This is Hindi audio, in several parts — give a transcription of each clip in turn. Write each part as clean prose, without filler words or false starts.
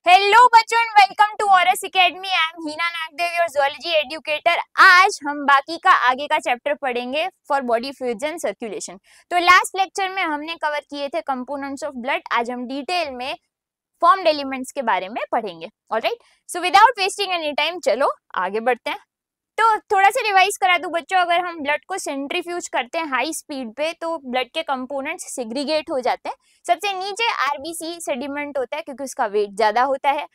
हेलो बच्चों, welcome to Auras academy. I am Heena Nagdev, your zoology educator. आज हम बाकी का आगे का चैप्टर पढ़ेंगे for body fluids and circulation. तो लास्ट लेक्चर में हमने कवर किए थे कंपोनेंट्स ऑफ ब्लड। आज हम डिटेल में फॉर्म्ड एलिमेंट्स के बारे में पढ़ेंगे। Alright, so without wasting any time चलो आगे बढ़ते हैं। तो थोड़ा सा रिवाइज करा दूं बच्चों, अगर हम ब्लड को सेंट्रीफ्यूज करते हैं हाई स्पीड पे तो ब्लड के कंपोनेंट्स सेग्रीगेट हो जाते हैं। सबसे नीचे आरबीसी सेडिमेंट होता है क्योंकि उसका वेट ज्यादा होता है।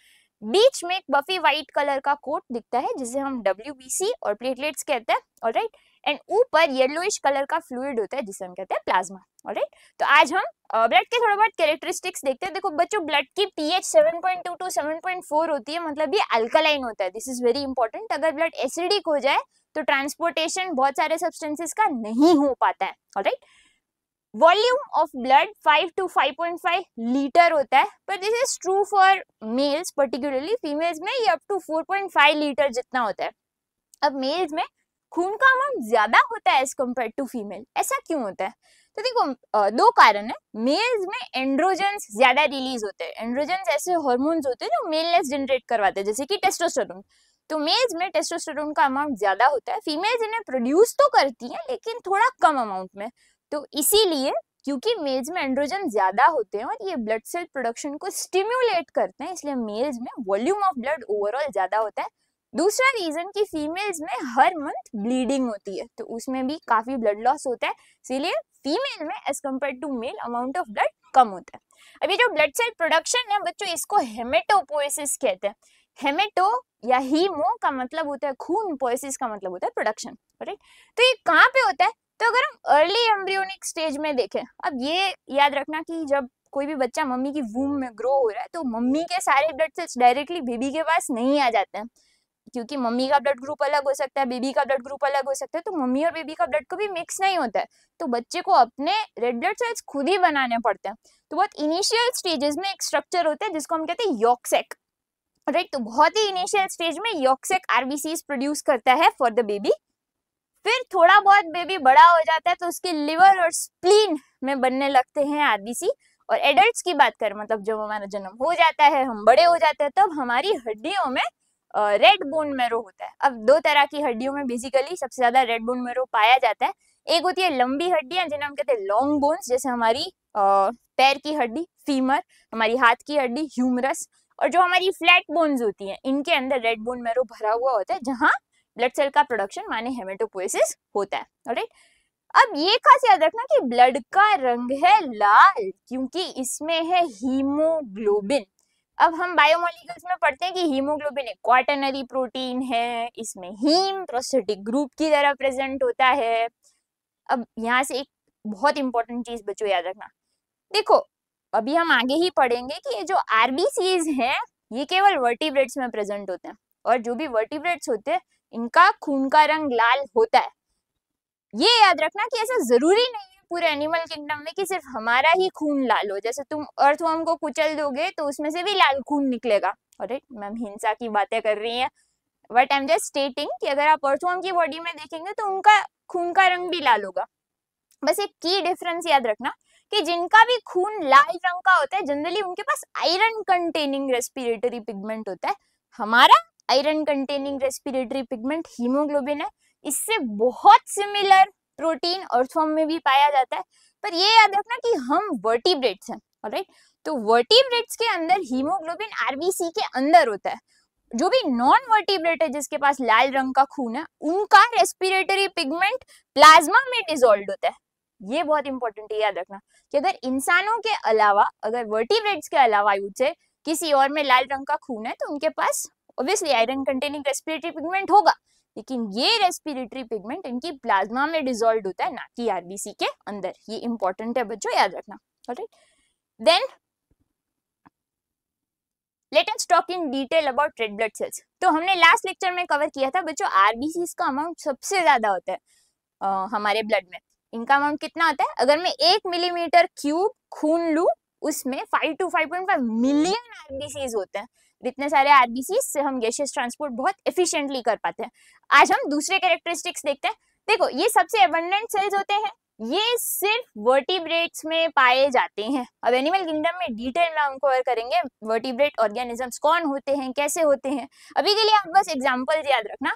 बीच में एक बफी व्हाइट कलर का कोट दिखता है जिसे हम डब्ल्यूबीसी और प्लेटलेट्स कहते हैं। ऑलराइट, एंड ऊपर येलोइश कलर का फ्लूइड होता है जिसे हम कहते हैं प्लाज्मा। ऑलराइट, तो आज हम ब्लड के थोड़ा बहुत कैरेक्टरिस्टिक्स देखते हैं। देखो बच्चों, ब्लड की पीएच 7.2 टू 7.4 होती है, मतलब ये अल्कलाइन होता है। This is very important. अगर ब्लड एसिडिक हो जाए तो ट्रांसपोर्टेशन बहुत सारे सब्सटेंसेस का नहीं हो पाता है। Alright, volume of blood 5 to 5.5 litre होता है, पर this is true for mails, particularly females में ये अप टू 4.5 लीटर जितना होता है। अब मेल्स में खून का अमाउंट ज्यादा होता है एज कम्पेयर टू फीमेल। ऐसा क्यों होता है? तो देखो दो कारण है। मेल्स में एंड्रोजन्स ज्यादा रिलीज होते हैं। एंड्रोजन्स ऐसे हार्मोन्स होते हैं जो मेलनेस जनरेट करवाते हैं, जैसे कि टेस्टोस्टेरोन। तो मेल्स में टेस्टोस्टेरोन का अमाउंट ज्यादा होता है। फीमेल्स इन्हें प्रोड्यूस तो करती हैं लेकिन थोड़ा कम अमाउंट में। तो इसीलिए क्योंकि मेल्स में एंड्रोजन ज्यादा होते हैं और ये ब्लड सेल प्रोडक्शन को स्टिम्युलेट करते हैं, इसलिए मेल्स में वॉल्यूम ऑफ ब्लड ओवरऑल ज्यादा होता है। दूसरा रीजन कि फीमेल्स में हर मंथ ब्लीडिंग होती है तो उसमें भी काफी ब्लड लॉस होता है, इसीलिए फीमेल में as compare to male amount of blood कम होता है। अभी जो ब्लड सेल प्रोडक्शन है बच्चों, इसको हेमेटोपोएसिस कहते हैं। हेमेटो या हीमो का मतलब होता है खून, पोएसिस का मतलब होता है प्रोडक्शन। राइट, तो ये कहाँ पे होता है? तो अगर हम अर्ली एम्ब्रियोनिक स्टेज में देखें, अब ये याद रखना कि जब कोई भी बच्चा मम्मी की वूम में ग्रो हो रहा है तो मम्मी के सारे ब्लड सेल्स डायरेक्टली बेबी के पास नहीं आ जाते हैं, क्योंकि मम्मी का ब्लड ग्रुप अलग हो सकता है, बेबी का ब्लड ग्रुप अलग हो सकता है, तो मम्मी और बेबी का ब्लड को भी मिक्स नहीं होता है। तो बच्चे को अपने रेड ब्लड सेल्स खुद ही बनाने पड़ते हैं। तो बहुत इनिशियल स्टेजेस में एक स्ट्रक्चर होता है जिसको हम कहते हैं यॉर्क। राइट, तो बहुत ही इनिशियल स्टेज में यॉर्क आरबीसीज प्रोड्यूस करता है फॉर द बेबी। फिर थोड़ा बहुत बेबी बड़ा हो जाता है तो उसके लिवर और स्प्लीन में बनने लगते हैं आरबीसी। और एडल्ट्स की बात करें, मतलब जब हमारा जन्म हो जाता है, हम बड़े हो जाते हैं, तब हमारी हड्डियों में रेड बोन मैरो होता है। अब दो तरह की हड्डियों में बेसिकली सबसे ज्यादा रेड बोन मैरो पाया जाता है। एक होती है लंबी हड्डियां जिन्हें हम कहते हैं लॉन्ग बोन्स, जैसे हमारी पैर की हड्डी फीमर, हमारी हाथ की हड्डी ह्यूमरस, और जो हमारी फ्लैट बोन्स होती हैं इनके अंदर रेड बोन मैरो भरा हुआ होता है जहां ब्लड सेल का प्रोडक्शन माने हेमेटोपोएसिस होता है। ऑलराइट, अब ये खास याद रखना कि ब्लड का रंग है लाल क्योंकि इसमें है हीमोग्लोबिन। अब हम बायोमोलिक्यूल्स में पढ़ते हैं कि हीमोग्लोबिन एक क्वाटर्नरी प्रोटीन है, इसमें हीम प्रोस्थेटिक ग्रुप की तरह प्रेजेंट होता है। अब यहाँ से एक बहुत इंपॉर्टेंट चीज बच्चों याद रखना, देखो अभी हम आगे ही पढ़ेंगे कि ये जो आरबीसीज हैं ये केवल वर्टिब्रेट्स में प्रेजेंट होते हैं, और जो भी वर्टिब्रेट्स होते हैं इनका खून का रंग लाल होता है। ये याद रखना कि ऐसा जरूरी नहीं है पूरे एनिमल किंगडम में कि सिर्फ हमारा ही खून लाल हो। जैसे तुम अर्थवर्म को कुचल दोगे तो उसमें से भी लाल खून निकलेगा। ऑलराइट, मैम हिंसा की बातें कर रही हैं, but I am just stating कि अगर आप अर्थवर्म की बॉडी में देखेंगे तो उनका खून का रंग भी लाल होगा। बस एक की डिफरेंस याद रखना कि जिनका भी खून लाल रंग का होता है जनरली उनके पास आयरन कंटेनिंग रेस्पिरेटरी पिगमेंट होता है। हमारा iron containing respiratory pigment haemoglobin है। इससे बहुत सिमिलर प्रोटीन अर्थवर्म में भी पाया जाता है, पर ये याद रखना कि हम वर्टिब्रेट्स हैं। ऑलराइट, तो वर्टिब्रेट्स के अंदर हीमोग्लोबिन आरबीसी के अंदर होता है। जो भी नॉन वर्टिब्रेट है जिसके पास लाल रंग का खून है उनका रेस्पिरेटरी पिगमेंट प्लाज्मा में डिसॉल्व होता है। ये बहुत इंपॉर्टेंट है याद रखना कि अगर इंसानों के अलावा, अगर वर्टिब्रेट्स के अलावा आई वुड से किसी और में लाल रंग का खून है तो उनके पास obviously iron containing respiratory pigment होगा, लेकिन ये रेस्पिरेटरी पिगमेंट इनकी प्लाज्मा में डिसॉल्व होता है, ना कि आरबीसी के अंदर। ये इंपॉर्टेंट है बच्चों, याद रखना। Alright, then let us talk in detail about red blood cells. तो हमने लास्ट लेक्चर में कवर किया था बच्चों, आरबीसी का अमाउंट सबसे ज्यादा होता है हमारे ब्लड में। इनका अमाउंट कितना होता है? अगर मैं 1 मिलीमीटर क्यूब खून लूं उसमें 5 to 5.5 मिलियन आरबीसीज होते हैं। इतने सारे आरबीसी से हम गैसियस ट्रांसपोर्ट बहुत एफिशिएंटली कर पाते हैं। आज हम दूसरे कैरेक्टरिस्टिक्स देखते हैं। देखो ये सबसे एबंडेंट सेल्स होते हैं ये सिर्फ वर्टिब्रेट्स में पाए जाते हैं। अब एनिमल किंगडम में डिटेल में हम कवर करेंगे वर्टिब्रेट ऑर्गेनिजम्स कौन होते हैं, कैसे होते हैं। अभी के लिए आप बस एग्जांपल्स याद रखना।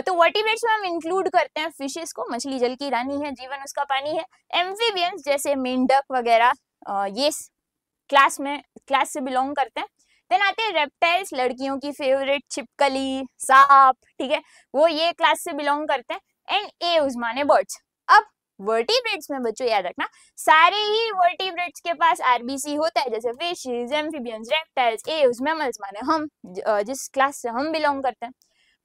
तो वर्टिब्रेट्स में हम इंक्लूड करते हैं फिशेस को, मछली जल की रानी है, जीवन उसका पानी है। एम्फीबियंस जैसे मेंढक वगैरह ये क्लास से बिलोंग करते हैं। देन आते हैं रेप्टाइल्स, लड़कियों की फेवरेट छिपकली, सांप, ठीक है, वो ये क्लास से बिलोंग करते हैं। एंड एव्स माने बर्ड्स। अब वर्टिब्रेट्स में बच्चों याद रखना सारे ही वर्टिब्रेट्स के पास आरबीसी होता है, जैसे fishes, amphibians, reptiles, Aves, mammals माने हम जिस क्लास से हम बिलोंग करते हैं।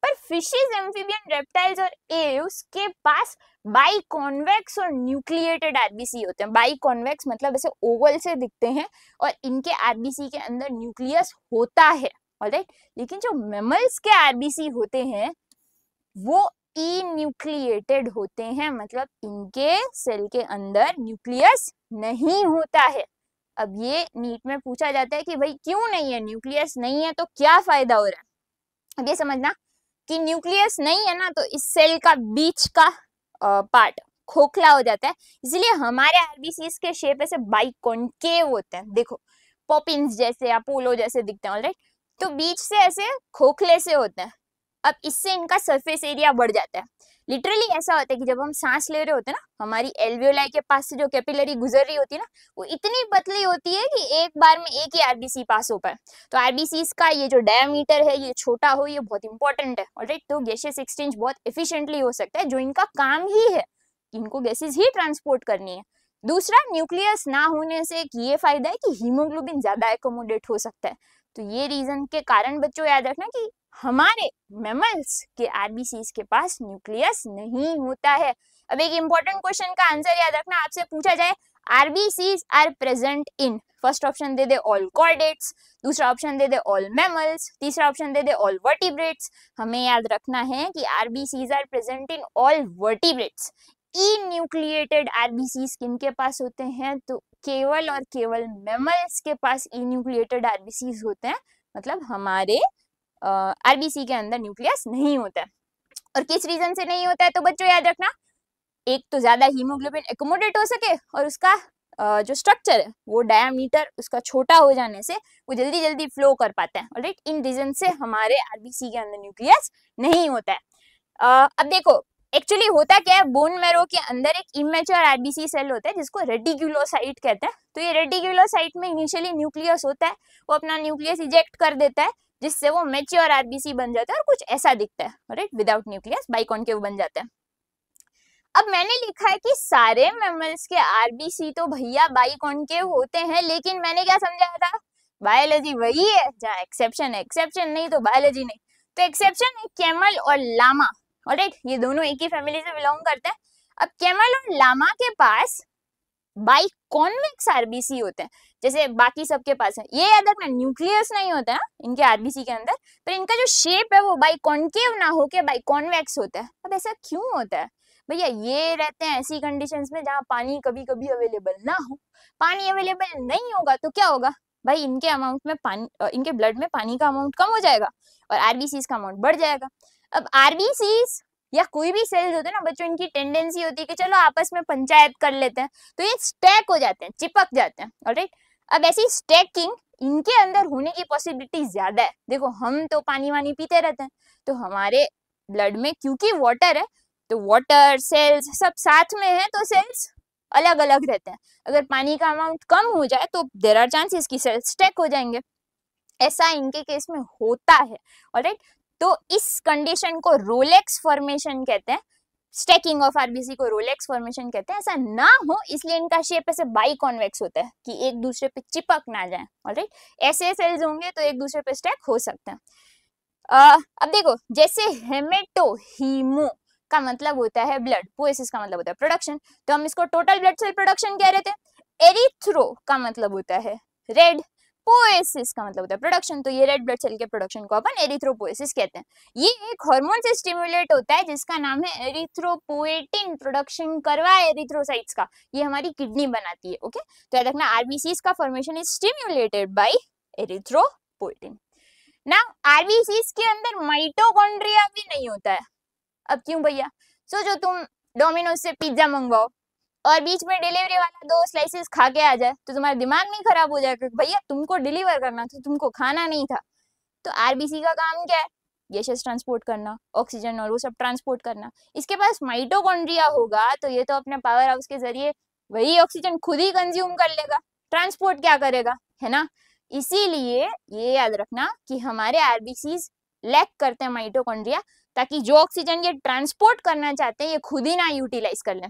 पर फिशेस, एम्फीबियन, रेप्टाइल्स और एव्स के पास बाइकॉन्वेक्स और न्यूक्लिएटेड आरबीसी होते हैं। बाइकॉन्वेक्स मतलब ऐसे ओवल से दिखते हैं और इनके आरबीसी के अंदर न्यूक्लियस होता है, ऑलराइट। लेकिन जो मैमल्स के आरबीसी होते हैं वो इन्यूक्लिएटेड होते हैं, मतलब इनके सेल के अंदर न्यूक्लियस नहीं होता है। अब ये नीट में पूछा जाता है कि भाई क्यों नहीं है, न्यूक्लियस नहीं है तो क्या फायदा हो रहा है। अब ये समझना कि न्यूक्लियस नहीं है ना तो इस सेल का बीच का पार्ट खोखला हो जाता है, इसलिए हमारे आरबीसीज के शेप ऐसे बाइकॉन्केव होते हैं। देखो पॉपिंस जैसे, अपोलो जैसे दिखते हैं, ऑलराइट। तो बीच से ऐसे खोखले से होते हैं। अब इससे इनका सरफेस एरिया बढ़ जाता है। लिटरली ऐसा होता है कि जब हम सांस ले रहे होते हैं ना, हमारी एल्वियोलाई के पास से जो कैपिलरी गुजर रही होती है ना, वो इतनी पतली होती है कि एक बार में एक ही आरबीसी पास हो पाए। तो आरबीसी का ये जो डायमीटर है ये छोटा हो, ये बहुत इंपॉर्टेंट है, ऑलराइट। तो गैसियस एक्सचेंज बहुत एफिशिएंटली हो सकता है, जो इनका काम ही है, इनको गैसेस ही ट्रांसपोर्ट करनी है। दूसरा, न्यूक्लियस ना होने से एक ये फायदा है कि हीमोग्लोबिन ज्यादा एकोमोडेट हो सकता है। तो ये रीजन के कारण बच्चों याद रखना कि हमारे मैमल्स के आरबीसीज के पास न्यूक्लियस नहीं होता है। अब एक इंपॉर्टेंट क्वेश्चन का आंसर याद रखना, आपसे पूछा जाए RBCs are present in, first option दे दे ऑल कॉर्डेट्स, दूसरा ऑप्शन दे दे ऑल मैमल्स, तीसरा ऑप्शन दे दे ऑल वर्टिब्रेट्स। हमें याद रखना है कि RBCs are present in all vertebrates. Enucleated RBCs किनके पास होते हैं, तो केवल और केवल मैमल्स के पास इन्यूक्लिएटेड आरबीसीज होते हैं, मतलब हमारे आरबीसी के अंदर न्यूक्लियस नहीं होता है। और किस रीजन से नहीं होता है, तो बच्चों याद रखना, एक तो ज्यादा हीमोग्लोबिन एकोमोडेट हो सके, और उसका जो स्ट्रक्चर है वो डायमीटर उसका छोटा हो जाने से वो जल्दी जल्दी फ्लो कर पाता है, ऑलराइट। इन रीजन से हमारे आरबीसी के अंदर न्यूक्लियस नहीं होता है। अब देखो एक्चुअली होता क्या है, बोन मैरो के अंदर एक इमेच्योर आरबीसी सेल होता है जिसको रेडिक्यूलोसाइट कहते हैं। तो ये रेडिक्यूलोसाइट में इनिशियली न्यूक्लियस होता है, वो अपना न्यूक्लियस इजेक्ट कर देता है, जिससे वो मैच्योर आरबीसी बन जाता है और कुछ ऐसा दिखता है, राइट, विदाउट न्यूक्लियस, बाइकॉन्केव बन जाता है। अब मैंने लिखा है कि सारे मैमल्स के आरबीसी तो भैया बाइकॉन्केव होते हैं, लेकिन मैंने क्या समझाया था, बायोलॉजी वही है जहाँ एक्सेप्शन है, एक्सेप्शन नहीं तो बायोलॉजी नहीं। तो एक्सेप्शन है कैमल और लामा, ऑलराइट, ये दोनों एक ही फैमिली से बिलोंग करते हैं। अब कैमल और लामा के पास बाइकॉन्वेक्स आरबीसी होते हैं, जैसे बाकी सबके पास है। ये याद रखना, न्यूक्लियस नहीं होता है इनके आरबीसी के अंदर, पर इनका जो शेप है वो बाइकॉन्केव ना होके बाइकॉन्वेक्स होता है। अब ऐसा क्यों होता है भैया, ये रहते हैं ऐसी कंडीशंस में जहाँ पानी कभी कभी अवेलेबल ना हो। पानी अवेलेबल नहीं होगा तो क्या होगा भाई, इनके अमाउंट में पानी, इनके ब्लड में पानी का अमाउंट कम हो जाएगा और आरबीसीज का अमाउंट बढ़ जाएगा। अब आरबीसीज या कोई भी सेल्स होते हैं ना बच्चों, इनकी टेंडेंसी होती है कि चलो आपस में पंचायत कर लेते हैं, तो ये स्टैक हो जाते हैं, चिपक जाते हैं, ऑलराइट। अब ऐसी स्टैकिंग इनके अंदर होने की पॉसिबिलिटी ज्यादा है। देखो हम तो पानी वानी पीते रहते हैं, तो हमारे ब्लड में क्योंकि वाटर है, तो वाटर सेल्स सब साथ में है, तो सेल्स अलग अलग रहते हैं। अगर पानी का अमाउंट कम हो जाए तो देयर आर चांसेस कि सेल्स स्टैक हो जाएंगे। ऐसा इनके केस में होता है, ऑलराइट। तो इस कंडीशन को रोलेक्स फॉर्मेशन कहते हैं, स्टैकिंग ऑफ आरबीसी को रोलेक्स फॉर्मेशन कहते हैं। ऐसा ना हो इसलिए इनका शेप ऐसे बाइकॉन्वेक्स होता है कि एक दूसरे पे चिपक ना जाए, ऑलराइट। ऐसे सेल्स होंगे तो एक दूसरे पे स्टैक हो सकते हैं। अब देखो, जैसे हेमेटोहीमो का मतलब होता है ब्लड, पोएसिस का मतलब होता है प्रोडक्शन, तो हम इसको टोटल ब्लड सेल प्रोडक्शन कह रहे थे। एरिथ्रो का मतलब होता है रेड, पोएसिस का मतलब होता है प्रोडक्शन, तो ये रेड ब्लड सेल के प्रोडक्शन को अपन एरिथ्रोपोएसिस कहते हैं। ये एक हार्मोन से स्टिमुलेट होता है जिसका नाम है एरिथ्रोपोएटिन, प्रोडक्शन करवा एरिथ्रोसाइट्स का, ये हमारी किडनी बनाती है, ओके। तो याद रखना आरबीसीज का formation is stimulated by erythropoietin. ना आरबीसीज के अंदर माइटोकॉन्ड्रिया भी नहीं होता है। अब क्यों भैया, सोचो तुम डोमिनोज से पिज्जा मंगवाओ, और बीच में डिलीवरी वाला 2 स्लाइसेस खा के आ जाए तो तुम्हारा दिमाग नहीं खराब हो जाएगा कि भैया तुमको डिलीवर करना था, तुमको खाना नहीं था। तो आरबीसी का काम क्या है? गैसेस ट्रांसपोर्ट करना, ऑक्सीजन और वो सब ट्रांसपोर्ट करना। इसके पास माइटोकॉन्ड्रिया होगा तो ये तो अपने पावर हाउस के जरिए वही ऑक्सीजन खुद ही कंज्यूम कर लेगा, ट्रांसपोर्ट क्या करेगा, है ना। इसीलिए ये याद रखना कि हमारे आरबीसीज लैक करते हैं माइटोकॉन्ड्रिया, ताकि जो ऑक्सीजन ये ट्रांसपोर्ट करना चाहते हैं ये खुद ही ना यूटिलाइज कर लें।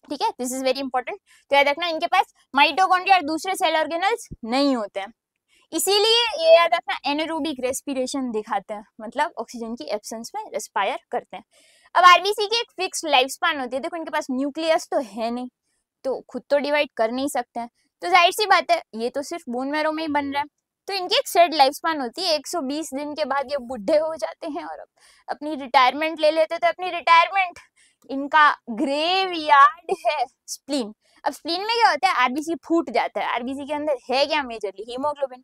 ठीक है, दिस इज वेरी इंपॉर्टेंट। तो याद रखना इनके पास माइटोकॉन्ड्रिया और दूसरे सेल ऑर्गेनल्स नहीं होते हैं। इसीलिए ये याद रखना एनारोबिक रेस्पिरेशन दिखाते हैं, मतलब ऑक्सीजन की एब्सेंस में रेस्पायर करते हैं। अब आरबीसी की एक फिक्स लाइफ स्पैन होती है। देखो इनके पास न्यूक्लियस तो है नहीं, तो खुद तो डिवाइड कर नहीं सकते हैं, तो जाहिर सी बात है ये तो सिर्फ बोन मैरो में ही बन रहा है। तो इनकी एक सेट लाइफ स्पैन होती है, 120 दिन के बाद ये बुढ़े हो जाते हैं और अपनी रिटायरमेंट ले लेते हैं। तो अपनी रिटायरमेंट इनका ग्रेव यार्ड है स्प्लीन। अब स्प्लीन में क्या होता है, आरबीसी फूट जाता है। आरबीसी के अंदर है क्या मेजरली, हीमोग्लोबिन।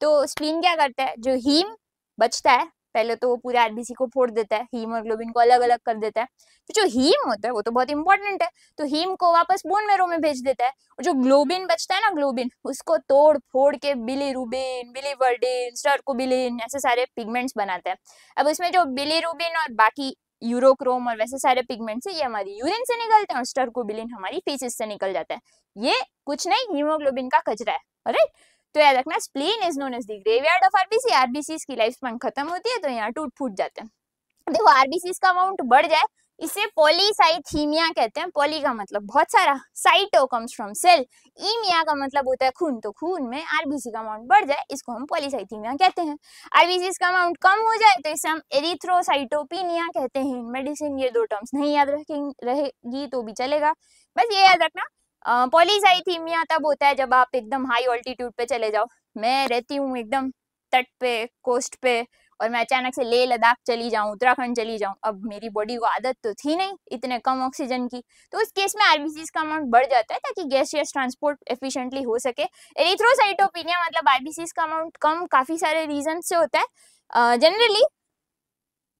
तो स्प्लीन क्या करता है, जो हीम बचता है पहले तो वो पूरे आरबीसी को फोड़ देता है, हीमोग्लोबिन को अलग अलग कर देता है। तो जो हीम होता है वो तो बहुत इंपॉर्टेंट है, तो हीम को वापस बोन मैरो में भेज देता है। और जो ग्लोबिन बचता है ना, ग्लोबिन, उसको तोड़ फोड़ के बिलीरुबिन, बिलीवर्डिन, स्टर्कोबिलिन ऐसे सारे पिगमेंट्स बनाता है। अब इसमें जो बिलीरुबिन और बाकी यूरोक्रोम और वैसे सारे पिगमेंट्स है ये हमारी यूरिन से निकलते हैं और स्टर्कोबिलिन हमारी फीसिस से निकल जाता है। ये कुछ नहीं, हीमोग्लोबिन का कचरा है। ऑलराइट, तो याद रखना spleen is known as the graveyard of RBC. RBCs की लाइफ स्पैन खत्म होती है तो यहाँ टूट फूट जाते हैं। देखो आरबीसीज का अमाउंट बढ़ जाए इसे पॉलीसाइथीमिया कहते हैं। पॉली का मतलब बहुत सारा, साइटो कम्स फ्रॉम सेल, ईमिया का मतलब होता है खून, तो खून में आरबीसी का अमाउंट बढ़ जाए इसको हम पॉलीसाइथीमिया कहते हैं। आरबीसीज का अमाउंट कम हो जाए तो इसे हम एरिथ्रोसाइटोपिनिया कहते हैं। मेडिसिन ये 2 टर्म्स नहीं याद रहेगी तो भी चलेगा, बस ये याद रखना। पॉलीसाइथीमिया तब होता है जब आप एकदम हाई ऑल्टीट्यूड पे चले जाओ। मैं रहती हूँ एकदम तट पे, कोस्ट पे, और मैं अचानक से लेह लद्दाख चली जाऊं, उत्तराखंड चली जाऊं। अब मेरी बॉडी को आदत तो थी नहीं इतने कम ऑक्सीजन की, तो उस केस में आरबीसीज का अमाउंट बढ़ जाता है ताकि गैसियस ट्रांसपोर्ट एफिशिएंटली हो सके। एरिथ्रोसाइटोपिनिया मतलब आरबीसीज का अमाउंट कम काफी सारे रीजन से होता है। जनरली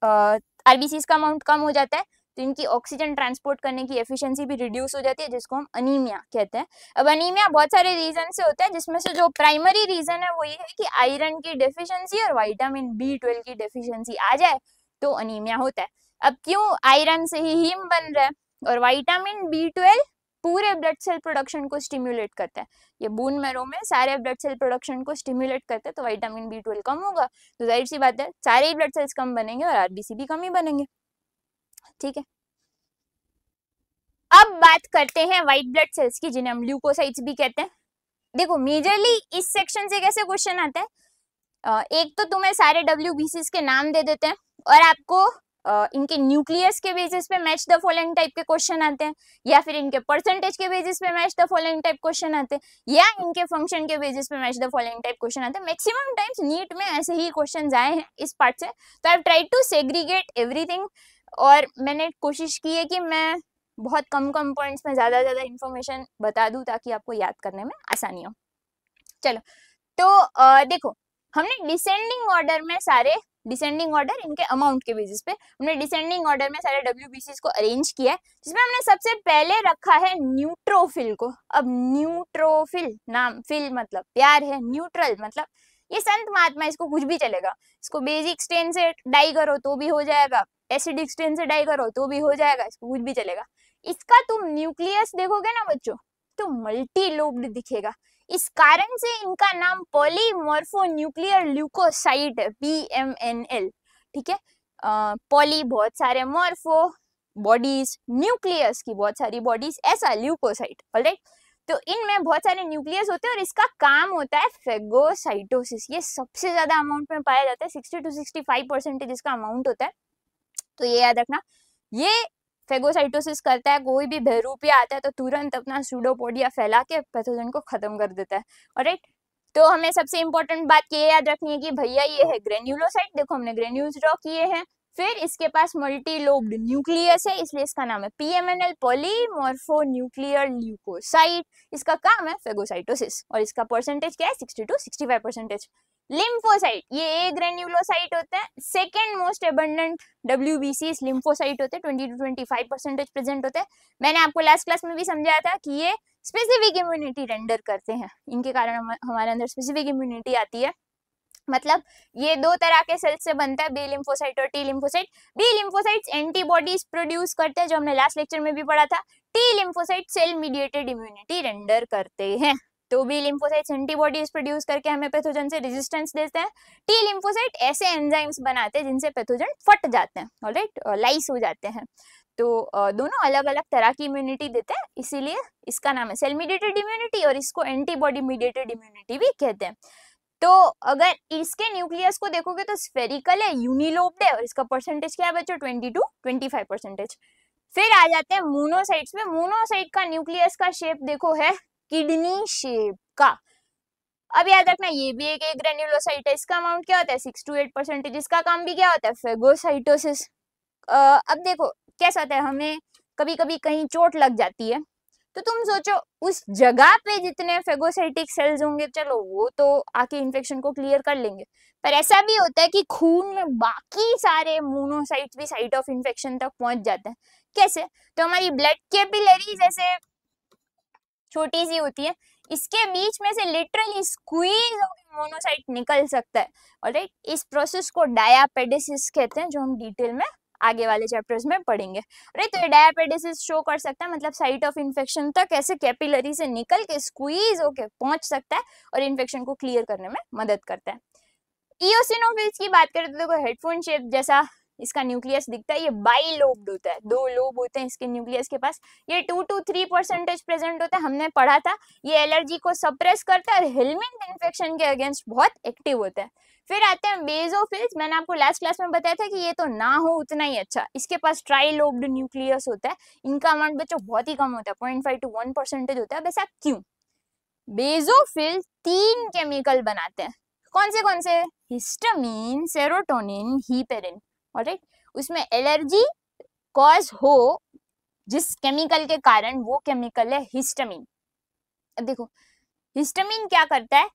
आरबीसीज का अमाउंट कम हो जाता है तो इनकी ऑक्सीजन ट्रांसपोर्ट करने की एफिशिएंसी भी रिड्यूस हो जाती है, जिसको हम अनीमिया कहते हैं। अब अनीमिया बहुत सारे रीजन से होता है, जिसमें से जो प्राइमरी रीजन है वो ये है कि आयरन की डेफिशिएंसी और विटामिन B12 की डेफिशिएंसी आ जाए तो अनीमिया होता है। अब क्यों, आयरन से ही हीम बन रहा है और विटामिन B12 पूरे ब्लड सेल प्रोडक्शन को स्टिम्युलेट करता है। ये बोन मैरो में सारे ब्लड सेल प्रोडक्शन को स्टिम्युलेट करता है, तो विटामिन B12 कम होगा तो जाहिर सी बात है सारे ही ब्लड सेल्स कम बनेंगे और आरबीसी भी कम ही बनेंगे। ठीक है, अब बात करते हैं व्हाइट ब्लड सेल्स की, जिन्हें हम ल्यूकोसाइट्स भी कहते हैं। देखो मेजरली इस सेक्शन से कैसे क्वेश्चन आता है, एक तो तुम्हें सारे WBCs के नाम दे देते हैं और आपको इनके न्यूक्लियस के बेसिस पे मैच द फॉलोइंग टाइप के क्वेश्चन आते हैं, या फिर इनके परसेंटेज के बेसिस पे match the following type question आते हैं, या इनके फंक्शन के बेसिस पे match the following type question आते हैं। मैक्सिमम टाइम्स नीट में ऐसे ही क्वेश्चन आए हैं इस पार्ट से, तो I try to segregate everything, और मैंने कोशिश की है कि मैं बहुत कम पॉइंट्स में ज्यादा इन्फॉर्मेशन बता दूं ताकि आपको याद करने में आसानी हो। चलो तो देखो हमने डिसेंडिंग ऑर्डर में सारे, डिसेंडिंग ऑर्डर इनके अमाउंट के बेसिस पे हमने डिसेंडिंग ऑर्डर में सारे WBCs को अरेंज किया है, जिसमें हमने सबसे पहले रखा है न्यूट्रोफिल को। अब न्यूट्रोफिल, नाम फिल मतलब प्यार है, न्यूट्रल मतलब ये संत महात्मा, इसको कुछ भी चलेगा। इसको बेसिक स्टेन से डाई करो तो भी हो जाएगा, एसिडिक स्टेन से डाई करो तो भी हो जाएगा, इसको कुछ भी चलेगा। इसका तुम न्यूक्लियस देखोगे ना बच्चों तो मल्टी लोब्ड दिखेगा, इस कारण से इनका नाम पॉलीमॉर्फोन्यूक्लियर ल्यूकोसाइट है, PMNL। ठीक है, पॉली बहुत सारे, मॉर्फो बॉडीज, न्यूक्लियस की बहुत सारी बॉडीज, ऐसा ल्यूकोसाइट। ऑलराइट, तो इनमें बहुत सारे न्यूक्लियस होते हैं और इसका काम होता है फेगोसाइटोसिस। ये सबसे ज्यादा अमाउंट में पाया जाता है, 60 to 65% इसका अमाउंट होता है। तो ये याद रखना, ये फेगोसाइटोसिस करता है। कोई भी बहरूपिया आता है तो तुरंत अपना सूडोपोडिया फैला के पैथोजन को खत्म कर देता है। ऑलराइट, तो हमें सबसे इंपॉर्टेंट बात ये याद रखनी है कि भैया ये है ग्रेन्युलोसाइट, देखो हमने ग्रेन्यूल्स ड्रॉ किए हैं, फिर इसके पास मल्टी लोब्ड न्यूक्लियस है इसलिए इसका नाम है PMNL, पॉलीमॉर्फोन्यूक्लियर ल्यूकोसाइट। इसका काम है फेगोसाइटोसिस और इसका परसेंटेज क्या है, 60 to 65%। लिम्फोसाइट ये ए ग्रेन्युलोसाइट होते हैं, second most abundant WBC lymphocyte होते हैं, 20 to 25% प्रेजेंट होते हैं। मैंने आपको लास्ट क्लास में भी समझाया था कि ये स्पेसिफिक इम्यूनिटी रेंडर करते हैं, इनके कारण हमारे अंदर स्पेसिफिक इम्यूनिटी आती है। मतलब ये दो तरह के सेल्स से बनता है, बी लिम्फोसाइट और T lymphocyte. B lymphocytes antibodies produce करते हैं, जो हमने लास्ट लेक्चर में भी पढ़ा था। T lymphocyte cell mediated immunity render करते हैं। तो बी लिम्फोसाइट्स एंटीबॉडीज प्रोड्यूस करके हमें पैथोजन से रेजिस्टेंस देते हैं। टी लिम्फोसाइट ऐसे एंजाइम्स बनाते हैं जिनसे पैथोजन फट जाते हैं, ऑलराइट, लाइस हो जाते हैं। तो दोनों अलग अलग तरह की इम्यूनिटी देते हैं, इसीलिए इसका नाम है सेल मीडिएटेड इम्यूनिटी और इसको एंटीबॉडी मीडिएटेड इम्यूनिटी भी कहते हैं। तो अगर इसके न्यूक्लियस को देखोगे तो स्फेरिकल है, यूनिलोब्ड है और इसका परसेंटेज क्या है बच्चों 20 to 25%। फिर आ जाते हैं मोनोसाइट्स में। मोनोसाइट का न्यूक्लियस का शेप देखो है किडनी शेप का। अब याद रखना ये भी एक ग्रेन्युलोसाइट है, इसका अमाउंट क्या होता है 6 to 8%। इसका काम भी क्या होता है फेगोसाइटोसिस। अब देखो कैसा होता है, हमें कभी कभी कहीं चोट लग जाती है तो तुम सोचो उस जगह पे जितने फेगोसाइटिक सेल्स होंगे चलो वो तो आके इन्फेक्शन को क्लियर कर लेंगे, पर ऐसा भी होता है कि खून में बाकी सारे मोनोसाइट्स भी साइट ऑफ इन्फेक्शन तक पहुंच जाते हैं। कैसे? तो हमारी ब्लड कैपिलरी जैसे छोटी सी होती है, इसके बीच में से लिटरली स्क्वीज होकर मोनोसाइट निकल सकता है, ऑलराइट। इस प्रोसेस को डायापेडेसिस कहते हैं, जो हम डिटेल में आगे वाले चैप्टर्स में पढ़ेंगे। राइट, तो ये डायापेडेसिस शो कर सकता है, मतलब साइट ऑफ इन्फेक्शन तक ऐसे कैपिलरी से निकल के स्क्वीज होके पहुंच सकता है और इन्फेक्शन को क्लियर करने में मदद करता है। इओसिनोफिल्स की बात करें तो देखो हेडफोन शेप जैसा इसका न्यूक्लियस दिखता है, ये बाइलोब्ड होता है, दो लोब होते हैं इसके न्यूक्लियस के पास। ये 2 to 3% प्रेजेंट होता है, हमने पढ़ा था। ये एलर्जी को सप्रेस करता है और हेलमिंथ इन्फेक्शन के अगेंस्ट बहुत एक्टिव होता है। फिर आते हैं बेसोफिल्स। मैंने आपको लास्ट क्लास में बताया था कि ये तो ना हो उतना ही अच्छा, इसके पास ट्राइलोब्ड न्यूक्लियस होता है। इनका अमाउंट बच्चों बहुत ही कम होता है, 0.5 to 1% होता है। वैसा क्यों? बेसोफिल 3 केमिकल बनाते हैं, कौन से? Histamine, serotonin, heparin, alright. उसमें एलर्जी कॉज हो जिस केमिकल के कारण, वो केमिकल है हिस्टामिन। अब देखो हिस्टामिन क्या करता है,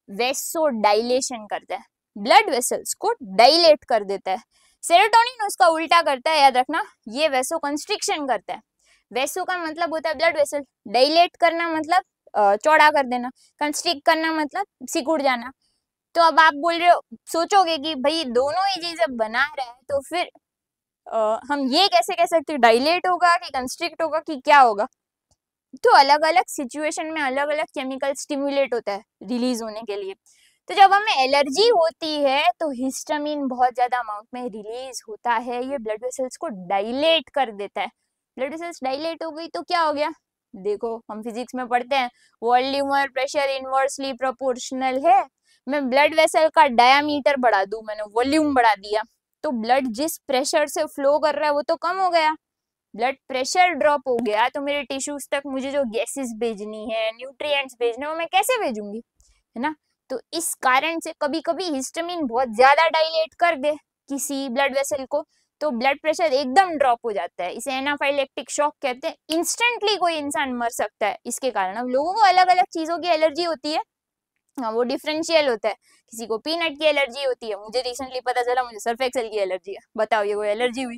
वेसोडाइलेशन करता है, ब्लड वेसल्स को डाइलेट कर देता है। सेरोटोनिन उसका उल्टा करता है, याद रखना, ये वेसो कंस्ट्रिक्शन करता है। वेसो का मतलब होता है ब्लड वेसल, डाइलेट करना मतलब चौड़ा कर देना, कंस्ट्रिक्ट करना मतलब सिकुड़ जाना। तो अब आप बोल रहे हो, सोचोगे कि भाई दोनों ही चीजें बना रहे हैं तो फिर हम ये कैसे कह सकते हैं डाइलेट होगा कि कंस्ट्रिक्ट होगा कि क्या होगा? तो अलग अलग सिचुएशन में अलग अलग केमिकल स्टिमुलेट होता है रिलीज होने के लिए। तो जब हमें एलर्जी होती है तो हिस्टामिन बहुत ज्यादा अमाउंट में रिलीज होता है, ये ब्लड वेसल्स को डाइलेट कर देता है। ब्लड वेसल्स डाइलेट हो गई तो क्या हो गया? देखो हम फिजिक्स में पढ़ते हैं वॉल्यूम और प्रेशर इनवर्सली प्रोपोर्शनल है। मैं ब्लड वेसल का डायामीटर बढ़ा दूं, मैंने वॉल्यूम बढ़ा दिया, तो ब्लड जिस प्रेशर से फ्लो कर रहा है वो तो कम हो गया। ब्लड प्रेशर ड्रॉप हो गया तो मेरे टिश्यूज तक मुझे जो गैसेस भेजनी है, न्यूट्रिएंट्स भेजने, वो मैं कैसे भेजूंगी, है ना? तो इस कारण से कभी कभी हिस्टामिन बहुत ज्यादा डाइलेट कर दे किसी ब्लड वेसल को तो ब्लड प्रेशर एकदम ड्रॉप हो जाता है, इसे एनाफाइलेक्टिक शॉक कहते हैं। इंस्टेंटली कोई इंसान मर सकता है इसके कारण। अब लोगों को अलग अलग चीजों की एलर्जी होती है, हाँ वो डिफरेंशियल होता है। किसी को पीनट की एलर्जी होती है, मुझे रिसेंटली पता चला मुझे सर्फ एक्सेल की एलर्जी है, बताओ ये कोई एलर्जी हुई?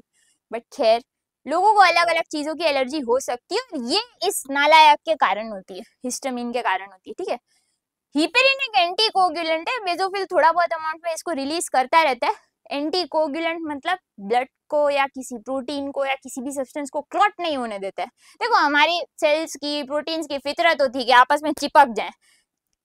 बट खैर लोगों को अलग अलग चीजों की एलर्जी हो सकती है और ये इस नालायक के कारण होती है, हिस्टामिन के कारण होती है, ठीक है। हीपेरिन एक एंटीकोगुलेंट है, बेसोफिल थोड़ा बहुत अमाउंट में इसको रिलीज करता रहता है। एंटीकोगुलेंट मतलब ब्लड को या किसी प्रोटीन को या किसी भी सब्सटेंस को क्लॉट नहीं होने देता है। देखो हमारी सेल्स की प्रोटीन्स की फितरत होती है कि आपस में चिपक जाए,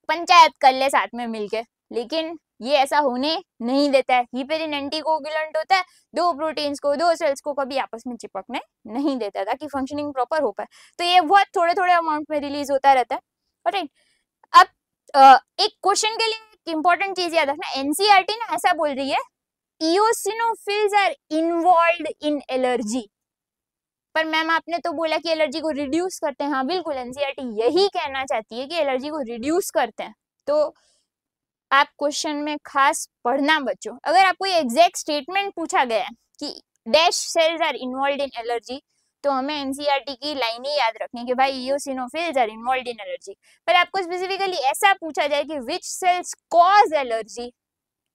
पंचायत कर ले साथ में मिलके, लेकिन ये ऐसा होने नहीं देता है। हीपेरिन एंटीकोगुलेंट होता है, दो प्रोटीन्स को, दो सेल्स को कभी आपस में चिपकने नहीं देता ताकि फंक्शनिंग प्रॉपर हो पाए। तो ये बहुत थोड़े थोड़े अमाउंट में रिलीज होता रहता है, राइट। अब एक क्वेश्चन के लिए इंपॉर्टेंट चीज याद रखना, एनसीईआरटी ना ऐसा बोल रही है eosinophils are involved in allergy, पर मैम आपने तो बोला कि एलर्जी को रिड्यूस करते हैं। हाँ बिल्कुल, एनसीईआरटी यही कहना चाहती है कि एलर्जी को रिड्यूस करते हैं। तो आप क्वेश्चन में खास पढ़ना बच्चों, अगर आपको ये एग्जैक्ट स्टेटमेंट पूछा गया है कि dash cells are involved in allergy, तो हमें एनसीईआरटी की लाइन ही याद रखनी है कि भाई eosinophils are involved in allergy. पर आपको स्पेसिफिकली ऐसा पूछा जाए कि विच सेल्स कॉज एलर्जी,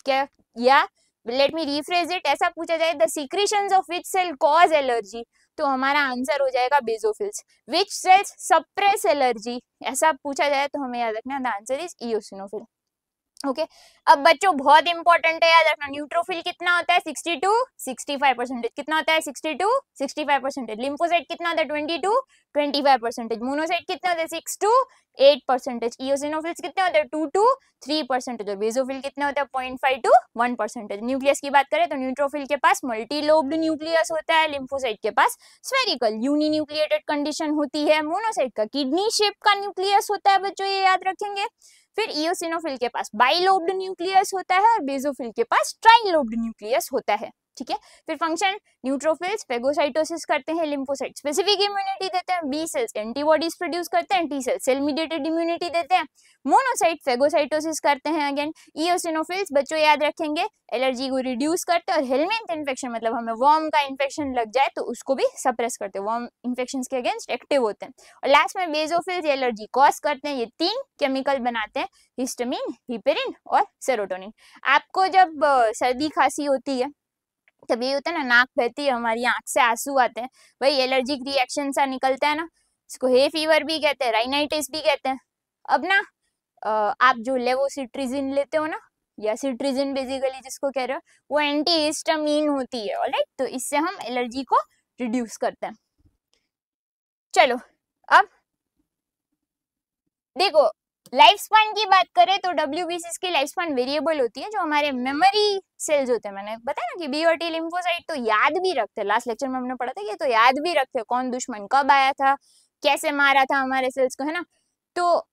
क्या, या लेट मी रिफ्रेज इट, ऐसा पूछा जाए the secretions of which cell cause allergy, तो हमारा आंसर हो जाएगा basophils. Which cells suppress allergy, ऐसा पूछा जाए तो हमें याद रखना the answer is eosinophil. Okay अब बच्चों बहुत इंपॉर्टेंट है याद रखना, न्यूट्रोफिल कितना होता है 62 65%, कितना होता है 62 65%, लिम्फोसाइट कितना होता है 22 25%, मोनोसाइट कितना होता है 6 to 8%, इओसिनोफिल्स कितने होते हैं 2 to 3%, और बेसोफिल कितने होते हैं 0.5 to 1%। न्यूक्लियस की बात करें तो न्यूट्रोफिल के पास मल्टीलोब्ड न्यूक्लियस होता है, लिम्फोसाइट के पास स्फेरिकल यूनिन्यूक्लिएटेड कंडीशन होती है, मोनोसाइट का किडनी शेप का न्यूक्लियस होता है बच्चों, ये याद रखेंगे। फिर इओसिनोफिल के पास बाइलोब्ड न्यूक्लियस होता है और बेसोफिल के पास ट्राइलोब्ड न्यूक्लियस होता है, ठीक है। फिर फंक्शन, न्यूट्रोफिल्स फेगोसाइटोसिस करते हैं, लिम्फोसाइट स्पेसिफिक इम्यूनिटी देते हैं, बी सेल्स एंटीबॉडीज प्रोड्यूस करते हैं, T cells cell mediated immunity देते हैं, मोनोसाइट फेगोसाइटोसिस करते हैं। अगेन इओसिनोफिल्स बच्चों याद रखेंगे एलर्जी को रिड्यूस करते हैं, और हेलमिंथ इन्फेक्शन मतलब हमें वर्म का इन्फेक्शन लग जाए तो उसको भी सप्रेस करते हैं, वर्म इन्फेक्शंस के अगेंस्ट एक्टिव होते हैं। और लास्ट में बेसोफिल्स एलर्जी कॉज करते हैं, ये 3 केमिकल बनाते हैं, हिस्टामिन, हिपेरिन और सेरोटोनिन। आपको जब सर्दी खांसी होती है तब ये होता है ना, नाक बहती है, हमारी आंख से आंसू आते हैं, वही एलर्जिक रिएक्शन सा निकलता है ना, इसको हे फीवर भी कहते हैं, राइनाइटिस भी कहते हैं। अब ना आप जो लेवोसिट्रिजिन लेते हो ना, या सिट्रिजिन बेसिकली जिसको कह रहे हो, वो एंटी हिस्टामिन होती है, ऑलराइट, तो इससे हम एलर्जी को रिड्यूस करते हैं। चलो अब देखो, लाइफ स्पैन की बात करें तो WBCs की लाइफ स्पैन वेरिएबल होती है, जो हमारे मेमोरी सेल्स होते हैं, मैंने बताया ना कि बी और टी लिम्फोसाइट तो याद भी रखते हैं, लास्ट लेक्चर में हमने पढ़ा था कि तो याद भी रखते हैं कौन दुश्मन कब आया था, कैसे मारा था हमारे सेल्स को, है ना। तो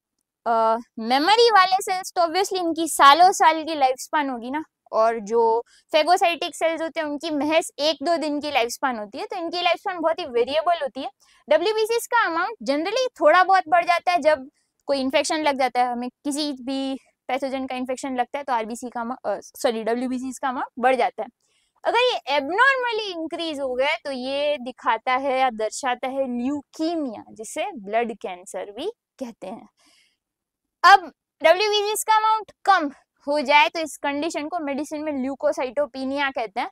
मेमोरी वाले सेल्स तो ऑब्वियसली इनकी सालों साल की लाइफ स्पैन होगी ना, और जो फेगोसाइटिक सेल्स होते हैं उनकी महज 1-2 दिन की लाइफ स्पैन होती है, तो इनकी लाइफ स्पैन बहुत ही वेरिएबल होती है। WBCs का अमाउंट जनरली थोड़ा बहुत बढ़ जाता है जब कोई इन्फेक्शन लग जाता है, हमें किसी भी पैथोजन का इन्फेक्शन लगता है तो आरबीसी का WBCs का अमाउंट बढ़ जाता है। अगर ये एबनॉर्मली इंक्रीज हो गया तो ये दिखाता है या दर्शाता है ल्यूकीमिया, जिसे ब्लड कैंसर भी कहते हैं। अब WBCs का अमाउंट कम हो जाए तो इस कंडीशन को मेडिसिन में ल्यूकोसाइटोपिनिया कहते हैं,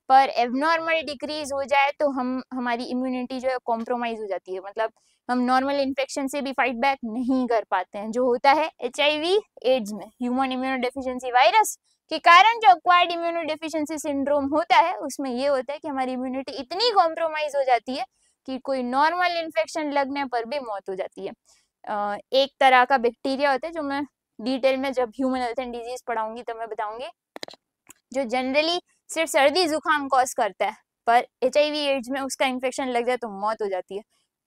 पर एबनॉर्मल डिक्रीज हो जाए तो हमारी इम्यूनिटी जो है कॉम्प्रोमाइज हो जाती है, मतलब हम नॉर्मल इन्फेक्शन से भी फाइट बैक नहीं कर पाते हैं, जो होता है HIV एड्स में, ह्यूमन इम्यूनोडेफिशिएंसी वायरस के कारण जो एक्वायर्ड इम्यूनोडेफिशिएंसी सिंड्रोम होता है, उसमें ये होता है कि हमारी इम्यूनिटी इतनी कॉम्प्रोमाइज हो जाती है कि कोई नॉर्मल इन्फेक्शन लगने पर भी मौत हो जाती है। एक तरह का बैक्टीरिया होता है, जो मैं डिटेल में जब ह्यूमन हेल्थ एंड डिजीज पढ़ाऊंगी तो मैं बताऊंगी, जो जनरली सिर्फ सर्दी जुकाम कॉज करता है, पर HIV एड्स में उसका इन्फेक्शन लग जाए तो मौत हो जाती है।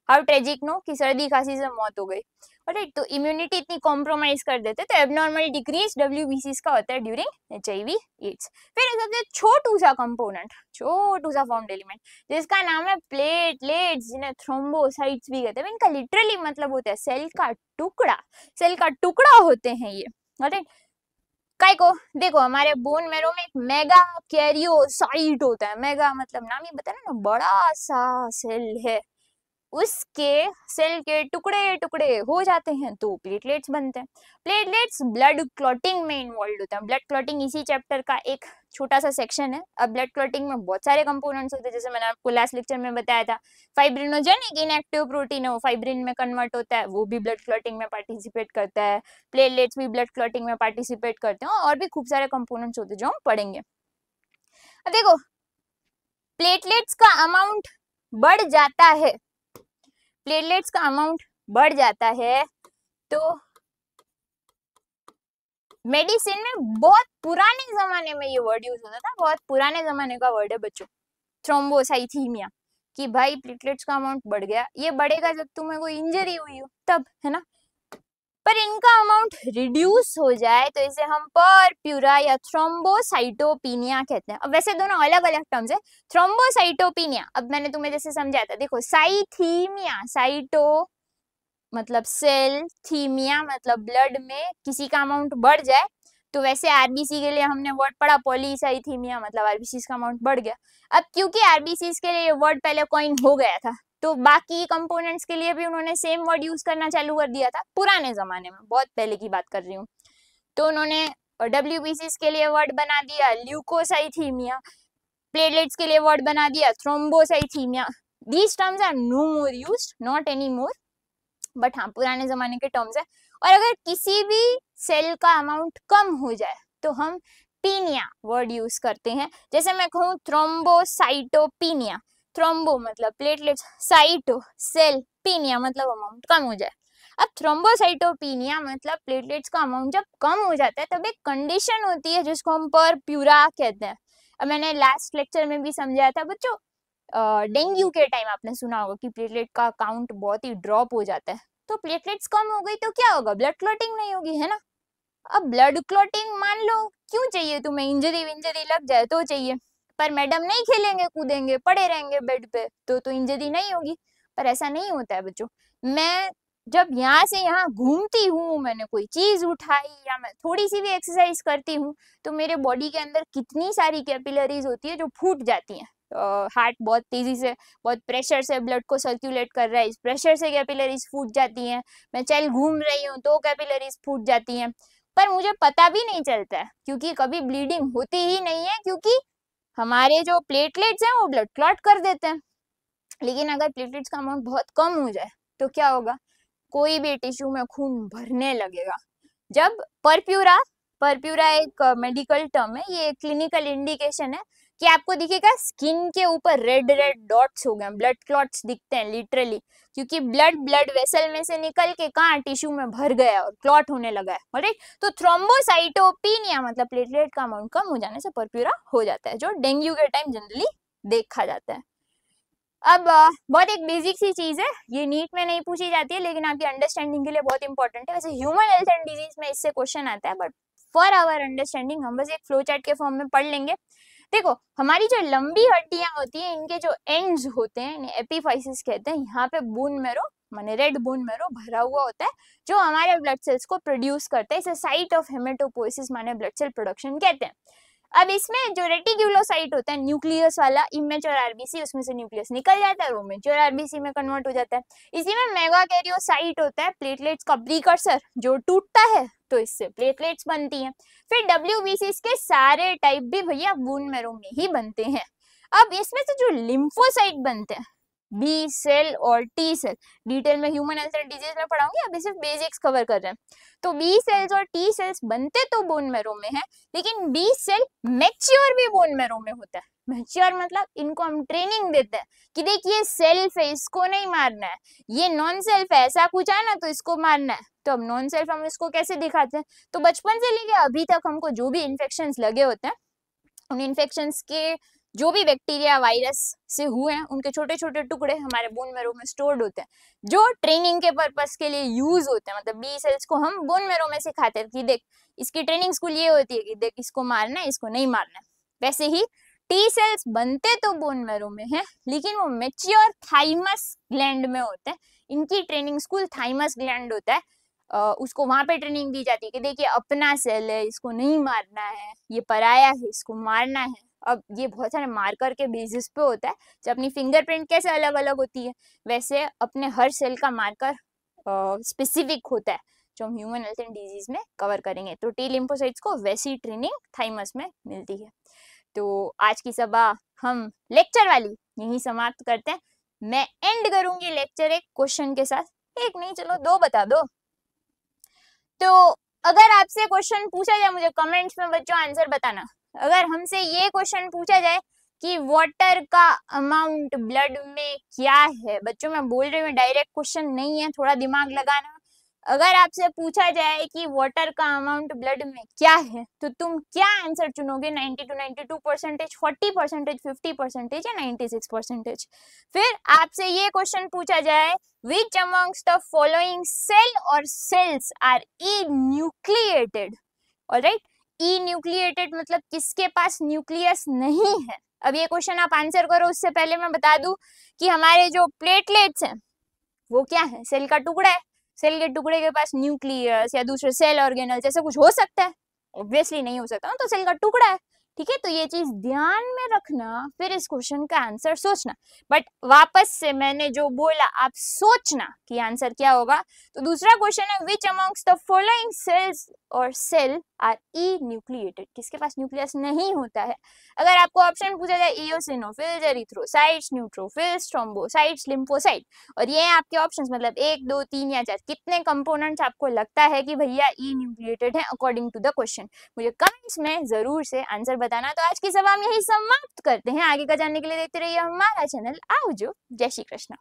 हाउ ट्रेजिक नो कि सर्दी खांसी से मौत हो गई, राइट। तो इम्यूनिटी इतनी कॉम्प्रोमाइज कर देते, तो एबनॉर्मल डिक्रीज WBCs का होता है ड्यूरिंग HIV एड्स। फिर सबसे छोटू सा कंपोनेंट, छोटू सा फॉर्म्ड एलिमेंट जिसका नाम है प्लेटलेट्स, जिन्हें थ्रोम्बोसाइट्स भी कहते हैं। इनका लिटरली मतलब होता है सेल का टुकड़ा, सेल का टुकड़ा होते हैं ये, राइट। काय को देखो, हमारे बोन मैरो में एक मेगा कैरियोसाइट होता है, मेगा मतलब नाम ही बताया ना, बड़ा सा सेल है, उसके सेल के टुकड़े टुकड़े हो जाते हैं तो प्लेटलेट्स बनते हैं। प्लेटलेट्स ब्लड क्लॉटिंग में इन्वॉल्व होते हैं। ब्लड क्लॉटिंग इसी चैप्टर का एक छोटा सा सेक्शन है। अब ब्लड क्लॉटिंग में बहुत सारे कंपोनेंट्स होते हैं, जैसे मैंने आपको लास्ट लेक्चर में बताया था, फाइब्रिनोजन एक इनएक्टिव प्रोटीन है, वो फाइब्रिन में कन्वर्ट होता है, वो भी ब्लड क्लॉटिंग में पार्टिसिपेट करता है। प्लेटलेट्स भी ब्लड क्लॉटिंग में पार्टिसिपेट करते हैं, और भी खूब सारे कंपोनेंट्स होते हैं जो हम पढ़ेंगे। अब देखो, प्लेटलेट्स का अमाउंट बढ़ जाता है, प्लेटलेट्स का अमाउंट बढ़ जाता है तो मेडिसिन में बहुत पुराने जमाने में ये वर्ड यूज होता था, बहुत पुराने जमाने का वर्ड है बच्चों, थ्रोम्बोसाइथीमिया, कि भाई प्लेटलेट्स का अमाउंट बढ़ गया। ये बढ़ेगा जब तुम्हें कोई इंजरी हुई हो तब, है ना। पर इनका अमाउंट रिड्यूस हो जाए तो इसे हम परप्यूरा या थ्रोम्बोसाइटोपिनिया कहते हैं। अब वैसे दोनों अलग अलग टर्म्स है, थ्रोम्बोसाइटोपिनिया, अब मैंने तुम्हें जैसे समझाया था, देखो साइथीमिया, साइटो मतलब सेल, थीमिया मतलब ब्लड में किसी का अमाउंट बढ़ जाए, तो वैसे आरबीसी के लिए हमने वर्ड पढ़ा पॉलीसाइथीमिया, मतलब आरबीसी का अमाउंट बढ़ गया। अब क्योंकि आरबीसी के लिए ये वर्ड पहले कॉइन हो गया था, तो बाकी कंपोनेंट्स के लिए भी उन्होंने सेम वर्ड यूज करना चालू कर दिया था पुराने जमाने में, बहुत पहले की बात कर रही हूँ। तो उन्होंने और WBCs के लिए वर्ड बना दिया ल्यूकोसाइथीमिया, प्लेटलेट्स के लिए वर्ड बना दिया thrombocythemia. These terms are no more used, not any more, but हाँ पुराने जमाने के टर्म्स है। और अगर किसी भी सेल का अमाउंट कम हो जाए तो हम पीनिया वर्ड यूज करते हैं। जैसे मैं कहूँ थ्रोम्बोसाइटोपीनिया, थ्रोम्बो मतलब प्लेटलेट्स, साइटो सेल, पीनिया मतलब अमाउंट कम हो जाए। अब थ्रोम्बोसाइटोपीनिया मतलब प्लेटलेट्स का अमाउंट जब कम हो जाता है तब एक कंडीशन होती है जिसको हम परप्यूरा कहते हैं। अब मैंने लास्ट लेक्चर में भी समझाया था बच्चों, डेंगू के टाइम आपने सुना होगा कि प्लेटलेट का काउंट बहुत ही ड्रॉप हो जाता है। तो प्लेटलेट्स कम हो गई तो क्या होगा, ब्लड क्लॉटिंग नहीं होगी, है ना। अब ब्लड क्लॉटिंग मान लो क्यों चाहिए तुम्हें, इंजरी विंजरी लग जाए तो चाहिए, पर मैडम नहीं खेलेंगे कूदेंगे पड़े रहेंगे बेड पे तो इंजरी नहीं होगी। पर ऐसा नहीं होता है बच्चों। मैं जब यहाँ से यहाँ घूमती हूँ, मैंने कोई चीज उठाई या मैं थोड़ी सी भी एक्सरसाइज करती हूँ तो मेरे बॉडी के अंदर कितनी सारी कैपिलरीज होती है जो फूट जाती हैं। हार्ट बहुत तेजी से, बहुत प्रेशर से ब्लड को सर्कुलेट कर रहा है, इस प्रेशर से कैपिलरीज फूट जाती हैं। मैं चल घूम रही हूँ तो कैपिलरीज फूट जाती हैं, पर मुझे पता भी नहीं चलता है क्योंकि कभी ब्लीडिंग होती ही नहीं है, क्योंकि हमारे जो प्लेटलेट्स हैं वो ब्लड क्लॉट कर देते हैं। लेकिन अगर प्लेटलेट्स का अमाउंट बहुत कम हो जाए तो क्या होगा, कोई भी टिश्यू में खून भरने लगेगा। जब परप्यूरा एक मेडिकल टर्म है, ये क्लिनिकल इंडिकेशन है कि आपको दिखेगा स्किन के ऊपर रेड रेड डॉट्स हो गए, ब्लड क्लॉट्स दिखते हैं लिटरली, क्योंकि ब्लड वेसल में से निकल के कहाँ टिश्यू में भर गया और क्लॉट होने लगा है। ऑलराइट, तो थ्रोम्बोसाइटोपीनिया मतलब प्लेटलेट का अमाउंट कम हो जाने से परप्यूरा हो जाता है, जो डेंगू के टाइम जनरली देखा जाता है। अब बहुत एक बेसिक सी चीज है, ये नीट में नहीं पूछी जाती है लेकिन आपकी अंडरस्टैंडिंग के लिए बहुत इंपॉर्टेंट है। वैसे ह्यूमन हेल्थ एंड डिजीज में इससे क्वेश्चन आता है, बट फॉर आवर अंडरस्टैंडिंग हम बस एक फ्लो चार्ट के फॉर्म में पढ़ लेंगे। देखो, हमारी जो लंबी हड्डियां होती हैं इनके जो एंड्स होते हैं इन्हें एपिफाइसिस कहते हैं। यहाँ पे बोन मैरो माने रेड बोन मैरो भरा हुआ होता है जो हमारे ब्लड सेल्स को प्रोड्यूस करता है। इसे साइट ऑफ हेमेटोपोइसिस माने ब्लड सेल प्रोडक्शन कहते हैं। अब इसमें जो रेटिक्यूलोसाइट होता है न्यूक्लियस वाला इमेच्योर आरबीसी, उसमें से न्यूक्लियस निकल जाता है, वो मैच्योर आरबीसी में कन्वर्ट हो जाता है। इसी में मेगाकैरियोसाइट होता है, प्लेटलेट्स का प्रीकर्सर, जो टूटता है तो इससे प्लेटलेट्स बनती हैं। फिर WBCs के सारे टाइप भी भैया बोन मैरो में ही बनते हैं। अब इसमें से जो लिम्फोसाइट बनते हैं, बी सेल और टी सेल, डिटेल में ह्यूमन हेल्थ एंड डिजीज में पढ़ाऊंगी, अभी सिर्फ बेसिक्स कवर कर रहे हैं। तो बी सेल्स और टी सेल्स बनते तो बोन मैरो में है, लेकिन बी सेल मैच्योर भी बोन मैरो में होता है। मैच्योर मतलब इनको हम ट्रेनिंग देते हैं कि देखिए सेल्फ है, इसको नहीं मारना है, ये नॉन सेल्फ है, ऐसा कुछ है ना तो इसको मारना है। तो अब नॉन सेल्फ हम इसको कैसे दिखाते हैं, तो बचपन से लेके अभी तक हमको जो भी इन्फेक्शंस लगे होते हैं उन इन्फेक्शंस के जो भी बैक्टीरिया वायरस से हुए हैं उनके छोटे छोटे टुकड़े हमारे बोन मैरो में स्टोर्ड होते हैं, जो ट्रेनिंग के पर्पस के लिए यूज होते हैं। मतलब बी सेल्स को हम बोन मैरो में सिखाते हैं कि देख इसकी ट्रेनिंग स्कूल ये होती है कि देख इसको मारना है, इसको नहीं मारना है। वैसे ही टी सेल्स बनते तो बोन मैरो में है, लेकिन वो मेच्योर थाइमस ग्लैंड में होते हैं। इनकी ट्रेनिंग स्कूल थाइमस ग्लैंड होता है, उसको वहां पे ट्रेनिंग दी जाती है कि देखिए अपना सेल है, इसको नहीं मारना है, ये पराया है, इसको मारना है। अब ये बहुत सारे मार्कर के बेसिस पे होता है। जब अपनी फिंगरप्रिंट कैसे अलग अलग होती है वैसे अपने हर सेल का मार्कर स्पेसिफिक होता है, जो हम ह्यूमन हेल्थ एंड डिजीज में कवर करेंगे। तो टी लिम्फोसाइट्स को वैसी ट्रेनिंग थाइमस में मिलती है। तो आज की सभा हम लेक्चर वाली यही समाप्त करते हैं। मैं एंड करूंगी लेक्चर एक क्वेश्चन के साथ, एक नहीं चलो दो बता दो। तो अगर आपसे क्वेश्चन पूछा जाए, मुझे कमेंट्स में बच्चों आंसर बताना, अगर हमसे ये क्वेश्चन पूछा जाए कि वाटर का अमाउंट ब्लड में क्या है, बच्चों मैं बोल रही हूँ डायरेक्ट क्वेश्चन नहीं है, थोड़ा दिमाग लगाना। अगर आपसे पूछा जाए कि वाटर का अमाउंट ब्लड में क्या है तो तुम क्या आंसर चुनोगे, 90 to 92%, 40%, 50% या 96%। फिर आपसे ये क्वेश्चन पूछा जाए which amongst the following cell or cells are enucleated, alright, enucleated मतलब किसके पास न्यूक्लियस नहीं है। अब ये क्वेश्चन आप आंसर करो उससे पहले मैं बता दूं कि हमारे जो प्लेटलेट्स हैं वो क्या है, सेल का टुकड़ा है। सेल के टुकड़े के पास न्यूक्लियस या दूसरे सेल ऑर्गेनल जैसे कुछ हो सकता है, ऑब्वियसली नहीं हो सकता, तो सेल का टुकड़ा है, ठीक है, तो ये चीज ध्यान में रखना, फिर इस क्वेश्चन का आंसर सोचना। बट वापस से मैंने जो बोला आप सोचना कि आंसर क्या होगा। तो दूसरा क्वेश्चन है विच अमॉन्ग्स द फॉलोइंग सेल्स और सेल आर ई न्यूक्लिएटेड, किसके पास न्यूक्लियस नहीं होता है। अगर आपको ऑप्शन पूछा जाए eosinophils, erythrocytes, neutrophils, thrombocytes, lymphocyte, और ये आपके ऑप्शंस मतलब 1, 2, 3 या 4, कितने कंपोनेंट्स आपको लगता है कि भैया ई न्यूक्लिएटेड है अकॉर्डिंग टू द क्वेश्चन, मुझे कमेंट्स में जरूर से आंसर बताना। तो आज की सभा हम यही समाप्त करते हैं। आगे का जानने के लिए देखते रहिए हमारा चैनल आओ जो। जय श्री कृष्ण।